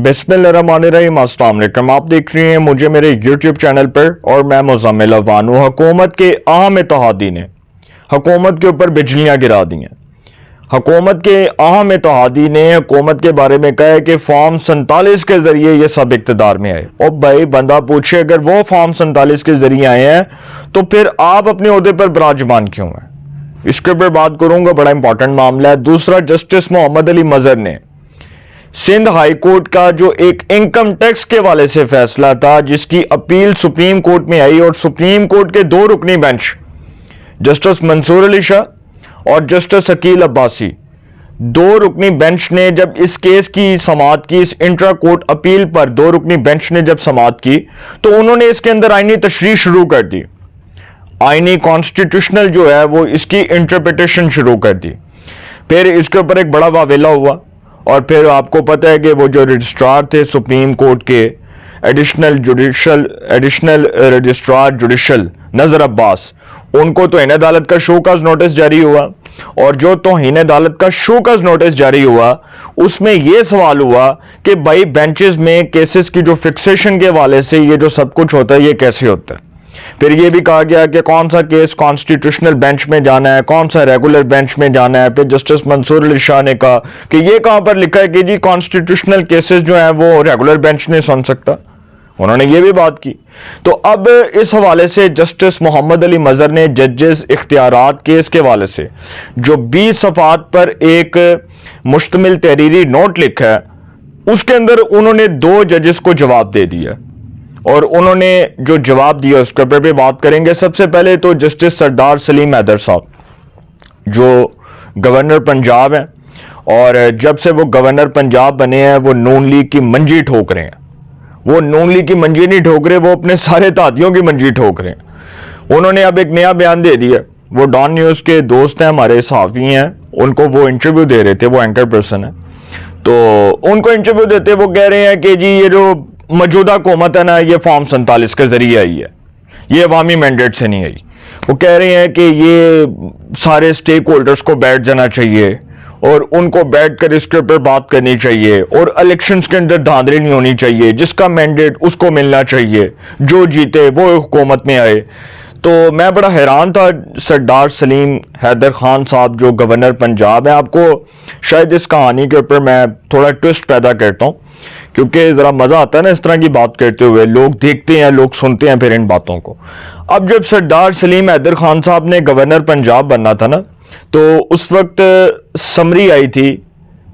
बिस्मिल्लाहिर्रहमानिर्रहीम। अस्सलाम वालेकुम। आप देख रहे हैं मुझे मेरे YouTube चैनल पर और मैं मुज़म्मिल अफवान हूं। हुकूमत के अहम इत्तेहादी ने हुकूमत के ऊपर बिजलियां गिरा दी हैं। हुकूमत के अहम इत्तेहादी ने हुकूमत के बारे में कहा है कि फॉर्म 47 के जरिए ये सब इक़्तिदार में आए। और भाई बंदा पूछे अगर वो फॉर्म 47 के जरिए आए हैं तो फिर आप अपने ओहदे पर बिराजमान क्यों हैं? इसके ऊपर बात करूंगा, बड़ा इंपॉर्टेंट मामला है। दूसरा, जस्टिस मोहम्मद अली मजहर ने सिंध हाई कोर्ट का जो एक इनकम टैक्स के वाले से फैसला था जिसकी अपील सुप्रीम कोर्ट में आई और सुप्रीम कोर्ट के दो रुकनी बेंच जस्टिस मंसूर अली शाह और जस्टिस अकील अब्बासी, दो रुकनी बेंच ने जब इस केस की समाअत की, इस इंट्रा कोर्ट अपील पर दो रुकनी बेंच ने जब समाअत की तो उन्होंने इसके अंदर आईनी तशरीह शुरू कर दी। आईनी कॉन्स्टिट्यूशनल जो है वो इसकी इंटरप्रिटेशन शुरू कर दी। फिर इसके ऊपर एक बड़ा वावेला हुआ और फिर आपको पता है कि वो जो रजिस्ट्रार थे सुप्रीम कोर्ट के एडिशनल रजिस्ट्रार जुडिशल नजर अब्बास, उनको तौहीन अदालत का शोकॉज नोटिस जारी हुआ और जो तौहीन अदालत का शोकॉज नोटिस जारी हुआ उसमें यह सवाल हुआ कि भाई बेंचेस में केसेस की जो फिक्सेशन के हवाले से ये जो सब कुछ होता है ये कैसे होता है। फिर ये भी कहा गया कि कौन सा केस कॉन्स्टिट्यूशनल बेंच में जाना है, कौन सा रेगुलर बेंच में जाना है। फिर जस्टिस मंसूर अली शाह ने कहा कि ये कहां पर लिखा है कि जी कॉन्स्टिट्यूशनल केसेस जो है वो रेगुलर बेंच नहीं सुन सकता। उन्होंने ये भी बात की। तो अब इस हवाले से जस्टिस मोहम्मद अली मजहर ने जजेस इख्तियारात केस के हवाले से जो 20 सफ़ात पर एक मुश्तमिल तहरीरी नोट लिखा है उसके अंदर उन्होंने दो जजेस को जवाब दे दिया और उन्होंने जो जवाब दिया उसके ऊपर भी बात करेंगे। सबसे पहले तो जस्टिस सरदार सलीम हैदर साहब जो गवर्नर पंजाब हैं और जब से वो गवर्नर पंजाब बने हैं वो नून लीग की मंजी ठोक रहे हैं। वो नून लीग की मंजी नहीं ठोक रहे, वो अपने सारे तातियों की मंजी ठोक रहे हैं। उन्होंने अब एक नया बयान दे दिया। वो डॉन न्यूज़ के दोस्त हैं, हमारे सहाफ़ी हैं, उनको वो इंटरव्यू दे रहे थे, वो एंकर पर्सन है। तो उनको इंटरव्यू देते वो कह रहे हैं कि जी ये जो मौजूदा हुकूमत है ना ये फॉर्म 47 के जरिए आई है, ये अवामी मैंडेट से नहीं आई। वो कह रहे हैं कि ये सारे स्टेक होल्डर्स को बैठ जाना चाहिए और उनको बैठ कर इसके ऊपर बात करनी चाहिए और इलेक्शंस के अंदर धांधली नहीं होनी चाहिए, जिसका मैंडेट उसको मिलना चाहिए, जो जीते वो हुकूमत में आए। तो मैं बड़ा हैरान था। सरदार सलीम हैदर खान साहब जो गवर्नर पंजाब है, आपको शायद इस कहानी के ऊपर मैं थोड़ा ट्विस्ट पैदा करता हूँ क्योंकि ज़रा मज़ा आता है ना इस तरह की बात करते हुए, लोग देखते हैं, लोग सुनते हैं फिर इन बातों को। अब जब सरदार सलीम हैदर खान साहब ने गवर्नर पंजाब बनना था ना तो उस वक्त समरी आई थी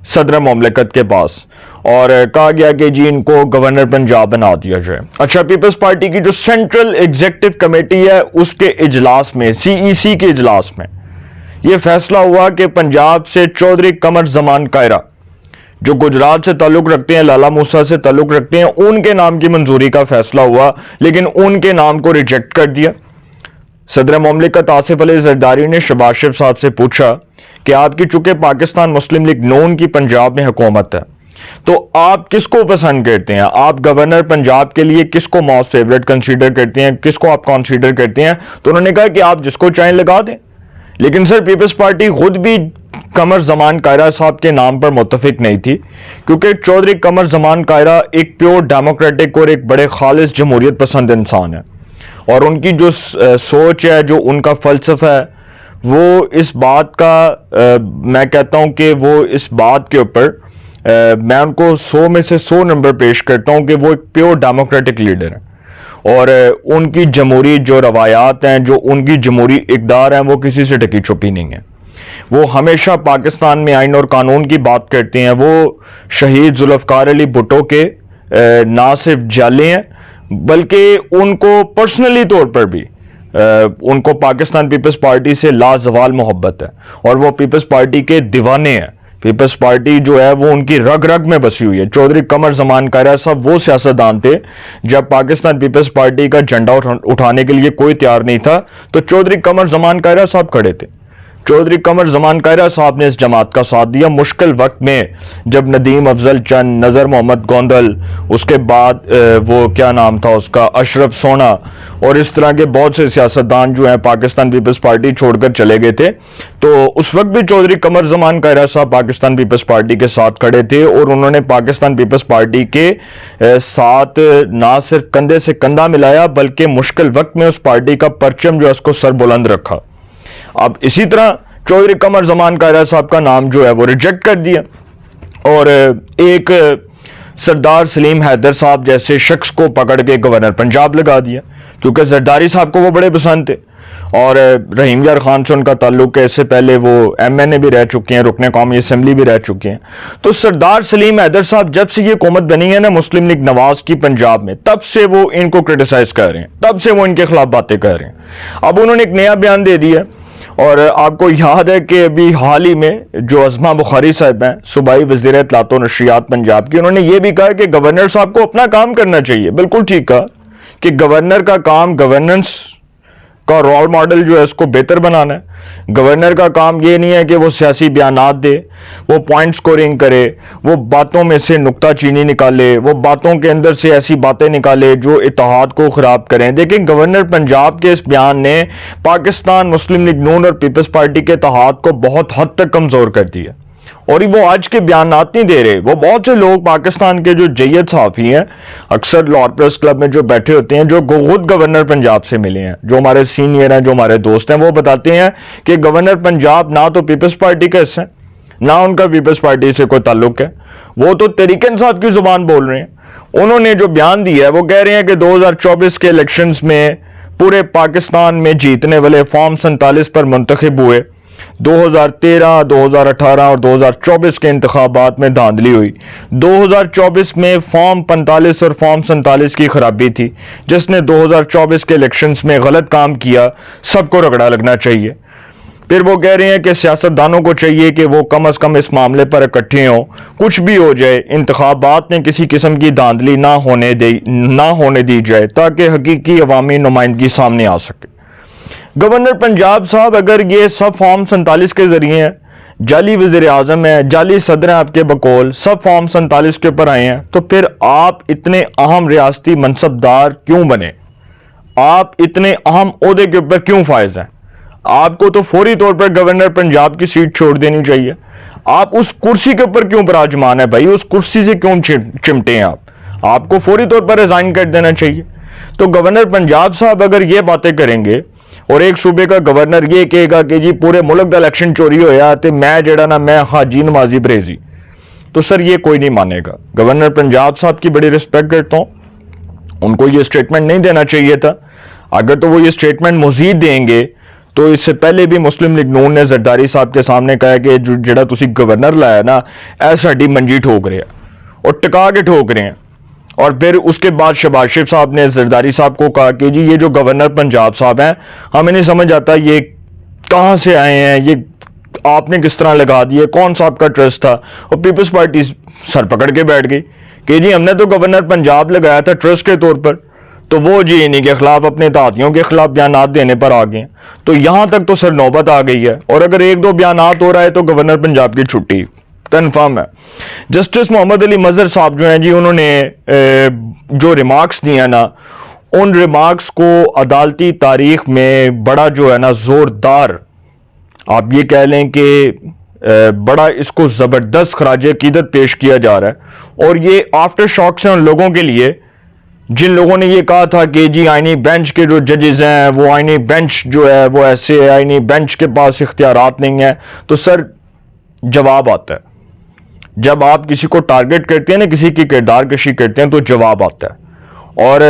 सदर मुमलिकत के पास और कहा गया कि जी इनको गवर्नर पंजाब बना दिया जाए। अच्छा, पीपल्स पार्टी की जो सेंट्रल एग्जीक्यूटिव कमेटी है उसके इजलास में, CEC के इजलास में यह फैसला हुआ कि पंजाब से चौधरी कमर जमान कायरा जो गुजरात से ताल्लुक रखते हैं, लाला मूसा से ताल्लुक रखते हैं, उनके नाम की मंजूरी का फैसला हुआ लेकिन उनके नाम को रिजेक्ट कर दिया। सदर मुमलिकत आसिफ अली जरदारी ने शहबाज शरीफ साहब से पूछा कि आपकी चूंकि पाकिस्तान मुस्लिम लीग नून की पंजाब में हुकूमत है तो आप किसको पसंद करते हैं, आप गवर्नर पंजाब के लिए किसको मोस्ट फेवरेट कंसीडर करते हैं, किसको आप कंसीडर करते हैं? तो उन्होंने कहा कि आप जिसको चाहें लगा दें। लेकिन सर पीपल्स पार्टी खुद भी कमर जमान कायरा साहब के नाम पर मुत्तफिक नहीं थी क्योंकि चौधरी कमर जमान कायरा एक प्योर डेमोक्रेटिक और एक बड़े खालिस जमहूरियत पसंद इंसान है और उनकी जो सोच है, जो उनका फलसफा है, वो इस बात का मैं कहता हूं कि वो इस बात के ऊपर मैं उनको 100 में से 100 नंबर पेश करता हूं कि वो एक प्योर डेमोक्रेटिक लीडर है और उनकी जमहूरी जो रवायात हैं, जो उनकी जमहूरी इक़दार हैं, वो किसी से ढकी छुपी नहीं है। वो हमेशा पाकिस्तान में आइन और कानून की बात करते हैं। वो शहीद जुल्फ़िकार अली भुट्टो के ना सिर्फ जाले हैं बल्कि उनको पर्सनली तौर पर भी उनको पाकिस्तान पीपल्स पार्टी से लाजवाल मोहब्बत है और वो पीपल्स पार्टी के दीवाने हैं। पीपल्स पार्टी जो है वो उनकी रग रग में बसी हुई है। चौधरी कमर जमान कायरा साहब वो सियासतदान थे जब पाकिस्तान पीपल्स पार्टी का झंडा उठाने के लिए कोई तैयार नहीं था तो चौधरी कमर जमान कायरा साहब खड़े थे। चौधरी कमर जमान कायरा साहब ने इस जमात का साथ दिया मुश्किल वक्त में, जब नदीम अफजल चंद, नज़र मोहम्मद गोंदल, उसके बाद वो क्या नाम था उसका, अशरफ सोना और इस तरह के बहुत से सियासतदान जो हैं पाकिस्तान पीपल्स पार्टी छोड़कर चले गए थे। तो उस वक्त भी चौधरी कमर जमान कायरा साहब पाकिस्तान पीपल्स पार्टी के साथ खड़े थे और उन्होंने पाकिस्तान पीपल्स पार्टी के साथ ना सिर्फ कंधे से कंधा मिलाया बल्कि मुश्किल वक्त में उस पार्टी का परचम जो है उसको सर बुलंद रखा। अब इसी तरह चौधरी कमर जमान कायरा साहब का नाम जो है वो रिजेक्ट कर दिया और एक सरदार सलीम हैदर साहब जैसे शख्स को पकड़ के गवर्नर पंजाब लगा दिया, क्योंकि जरदारी साहब को वो बड़े पसंद थे और रहीम यार खान से उनका ताल्लुक है। इससे पहले वो MNA भी रह चुके हैं, रुकने कौमी असम्बली भी रह चुके हैं। तो सरदार सलीम हैदर साहब जब से ये हुकूमत बनी है ना मुस्लिम लीग नवाज की पंजाब में, तब से वो इनको क्रिटिसाइज कर रहे हैं, तब से वो इनके खिलाफ बातें कर रहे हैं। अब उन्होंने एक नया बयान दे दिया और आपको याद है कि अभी हाल ही में जो अज़मा बुखारी साहब हैं, सूबाई वज़ीर इत्तलात व नशरियात पंजाब की, उन्होंने ये भी कहा कि गवर्नर साहब को अपना काम करना चाहिए। बिल्कुल ठीक कहा कि गवर्नर का काम गवर्नेंस का रोल मॉडल जो है उसको बेहतर बनाना है। गवर्नर का काम ये नहीं है कि वो सियासी बयानात दे, वो पॉइंट स्कोरिंग करे, वो बातों में से नुक्ता चीनी निकाले, वो बातों के अंदर से ऐसी बातें निकाले जो इत्तेहाद को ख़राब करें। देखिए गवर्नर पंजाब के इस बयान ने पाकिस्तान मुस्लिम लीग नून और पीपल्स पार्टी के इत्तेहाद को बहुत हद तक कमज़ोर कर दिया और वो आज के बयानात नहीं दे रहे। वो बहुत से लोग पाकिस्तान के जो जय्यद सहाफ़ी हैं, अक्सर लाहौर प्रेस क्लब में जो बैठे होते हैं, जो खुद गवर्नर पंजाब से मिले हैं, जो हमारे सीनियर हैं, जो हमारे दोस्त हैं, वो बताते हैं कि गवर्नर पंजाब ना तो पीपल्स पार्टी का हिस्सा है, ना उनका पीपल्स पार्टी से कोई ताल्लुक है। वो तो तहरीक इंसाफ की जुबान बोल रहे हैं। उन्होंने जो बयान दिया है वो कह रहे हैं कि 2024 के इलेक्शंस में पूरे पाकिस्तान में जीतने वाले फॉर्म 47 पर मुंतखब हुए। 2013, 2018 और 2024 के इंतखाबात में धांधली हुई। 2024 में फॉर्म 45 और फॉर्म 47 की खराबी थी। जिसने 2024 के इलेक्शंस में गलत काम किया सबको रगड़ा लगना चाहिए। फिर वो कह रहे हैं कि सियासतदानों को चाहिए कि वो कम से कम इस मामले पर इकट्ठे हों, कुछ भी हो जाए इंतखाबात में किसी किस्म की धांधली ना होने दी जाए ताकि हकीकी अवामी नुमाइंदगी सामने आ सके। गवर्नर पंजाब साहब अगर ये सब फॉर्म 47 के जरिए हैं, जाली वज़ीर आज़म है, जाली सदर हैं आपके बकौल, सब फॉर्म 47 के ऊपर आए हैं, तो फिर आप इतने अहम रियासती मनसबदार क्यों बने? आप इतने अहम ओहदे के ऊपर क्यों फायज हैं? आपको तो फौरी तौर पर गवर्नर पंजाब की सीट छोड़ देनी चाहिए। आप उस कुर्सी के ऊपर क्यों विराजमान है भाई? उस कुर्सी से क्यों चिमटे हैं आप? आपको फौरी तौर पर रिजाइन कर देना चाहिए। तो गवर्नर पंजाब साहब अगर ये बातें करेंगे और एक सूबे का गवर्नर ये कहेगा कि जी पूरे मुल्क का इलेक्शन चोरी होया तो मैं जड़ा ना मैं हाजी नमाजी बरेजी, तो सर ये कोई नहीं मानेगा। गवर्नर पंजाब साहब की बड़ी रिस्पेक्ट करता हूं, उनको ये स्टेटमेंट नहीं देना चाहिए था। अगर तो वो ये स्टेटमेंट मजीद देंगे तो इससे पहले भी मुस्लिम लीग नून ने जरदारी साहब के सामने कहा कि जड़ा तुसी गवर्नर लाया ना ऐ साडी मंजी ठोक रहे हैं और टिका के ठोक रहे हैं। और फिर उसके बाद शहबाज शरीफ साहब ने जरदारी साहब को कहा कि जी ये जो गवर्नर पंजाब साहब हैं हमें नहीं समझ आता ये कहाँ से आए हैं, ये आपने किस तरह लगा दिए, कौन सा आपका ट्रस्ट था? और पीपल्स पार्टी सर पकड़ के बैठ गई कि जी हमने तो गवर्नर पंजाब लगाया था ट्रस्ट के तौर पर, तो वो जी इन्हीं के खिलाफ अपने तातियों के खिलाफ बयानात देने पर आ गए। तो यहां तक तो सर नौबत आ गई है और अगर एक दो बयानात हो रहा है तो गवर्नर पंजाब की छुट्टी कंफर्म है। जस्टिस मोहम्मद अली मजहर साहब जो हैं जी, उन्होंने जो रिमार्क्स दिए ना, उन रिमार्क्स को अदालती तारीख में बड़ा जो है ना जोरदार, आप ये कह लें कि बड़ा इसको ज़बरदस्त खराज अकीदत पेश किया जा रहा है। और ये आफ्टर शॉक्स हैं उन लोगों के लिए जिन लोगों ने ये कहा था कि जी आईनी बेंच के जो जजेस हैं वो आईनी बेंच जो है वो ऐसे है, आईनी बेंच के पास इख्तियारात नहीं है। तो सर जवाब आता है जब आप किसी को टारगेट करते हैं ना, किसी की किरदार कशी करते हैं तो जवाब आता है। और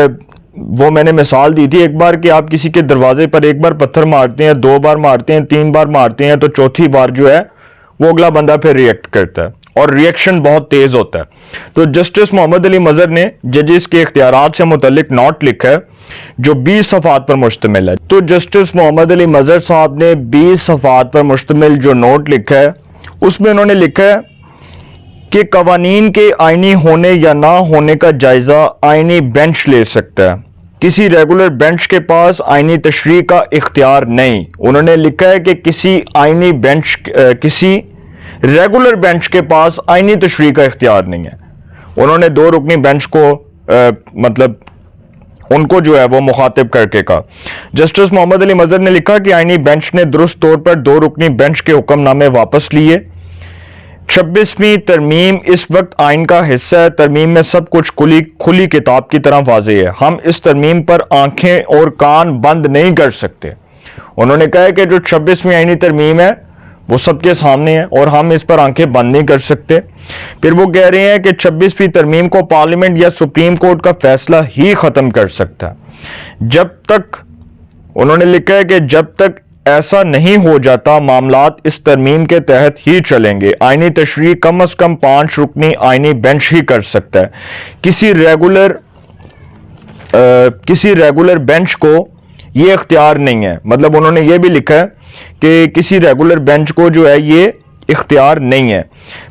वो मैंने मिसाल दी थी एक बार कि आप किसी के दरवाजे पर एक बार पत्थर मारते हैं, 2 बार मारते हैं, 3 बार मारते हैं, तो चौथी बार जो है वो अगला बंदा फिर रिएक्ट करता है और रिएक्शन बहुत तेज होता है। तो जस्टिस मोहम्मद अली मजहर ने जजेस के इख्तियारात से मुतल्लिक नोट लिखा है जो 20 सफ़ात पर मुश्तमिल है। तो जस्टिस मोहम्मद अली मजहर साहब ने 20 सफ़ात पर मुश्तमिल जो नोट लिखा है उसमें उन्होंने लिखा है कि कवानीन के आईनी होने या ना होने का जायजा आईनी बेंच ले सकता है। किसी रेगुलर बेंच के पास आईनी तशरीह का इख्तियार नहीं। उन्होंने लिखा है कि किसी रेगुलर बेंच के पास आईनी तशरीह का इख्तियार नहीं है। उन्होंने दो रुकनी बेंच को मतलब उनको जो है वो मुखातिब करके कहा। जस्टिस मोहम्मद अली मजहर ने लिखा कि आईनी बेंच ने दुरुस्त तौर पर दो रुकनी बेंच के हुक्मनामे वापस लिए। 26वीं तरमीम इस वक्त आइन का हिस्सा है। तरमीम में सब कुछ खुली किताब की तरह वाज़ेह है। हम इस तरमीम पर आंखें और कान बंद नहीं कर सकते। उन्होंने कहा है कि जो 26वीं आइनी तरमीम है वो सबके सामने है और हम इस पर आंखें बंद नहीं कर सकते। फिर वो कह रहे हैं कि 26वीं तरमीम को पार्लियामेंट या सुप्रीम कोर्ट का फैसला ही ख़त्म कर सकता है। जब तक उन्होंने लिखा है कि जब तक ऐसा नहीं हो जाता मामलात इस तरमीम के तहत ही चलेंगे। आइनी तशरीह कम अज कम 5 रुकनी आइनी बेंच ही कर सकता है। किसी रेगुलर बेंच को ये इख्तियार नहीं है। मतलब उन्होंने ये भी लिखा है कि किसी रेगुलर बेंच को जो है ये इख्तियार नहीं है।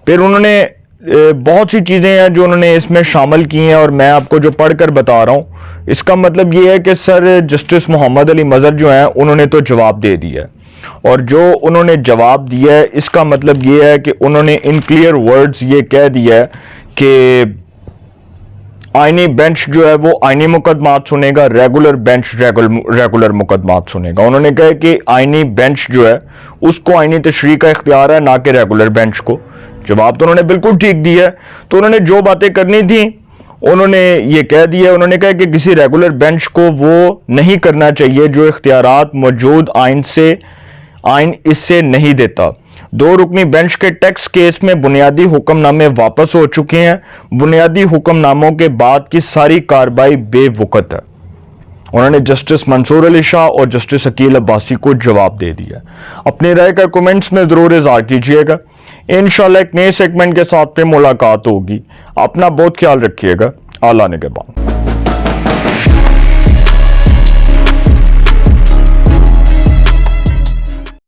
फिर उन्होंने बहुत सी चीज़ें हैं जो उन्होंने इसमें शामिल की हैं और मैं आपको जो पढ़कर बता रहा हूँ इसका मतलब ये है कि सर जस्टिस मोहम्मद अली मजहर जो हैं उन्होंने तो जवाब दे दिया है और जो उन्होंने जवाब दिया है इसका मतलब ये है कि उन्होंने इन क्लियर वर्ड्स ये कह दिया है कि आइनी बेंच जो है वो आइनी मुकदमात सुनेगा, रेगुलर बेंच रेगुलर मुकदमात सुनेगा। उन्होंने कहा कि आइनी बेंच जो है उसको आइनी तशरीह का इख्तियार है, ना कि रेगुलर बेंच को। जवाब तो उन्होंने बिल्कुल ठीक दिया है। तो उन्होंने जो बातें करनी थी उन्होंने ये कह दिया। उन्होंने कहा कि किसी रेगुलर बेंच को वो नहीं करना चाहिए जो इख्तियारात मौजूद आइन इससे नहीं देता। दो रुकनी बेंच के टैक्स केस में बुनियादी हुक्मनामे वापस हो चुके हैं। बुनियादी हुक्मनामों के बाद की सारी कार्रवाई बेवकूफ़ है। उन्होंने जस्टिस मंसूर अली शाह और जस्टिस अकील अब्बासी को जवाब दे दिया। अपनी राय का कमेंट्स में ज़रूर इज़हार कीजिएगा। इंशाल्लाह एक नए सेगमेंट के साथ में मुलाकात होगी। अपना बहुत ख्याल रखिएगा। आला निगहबान।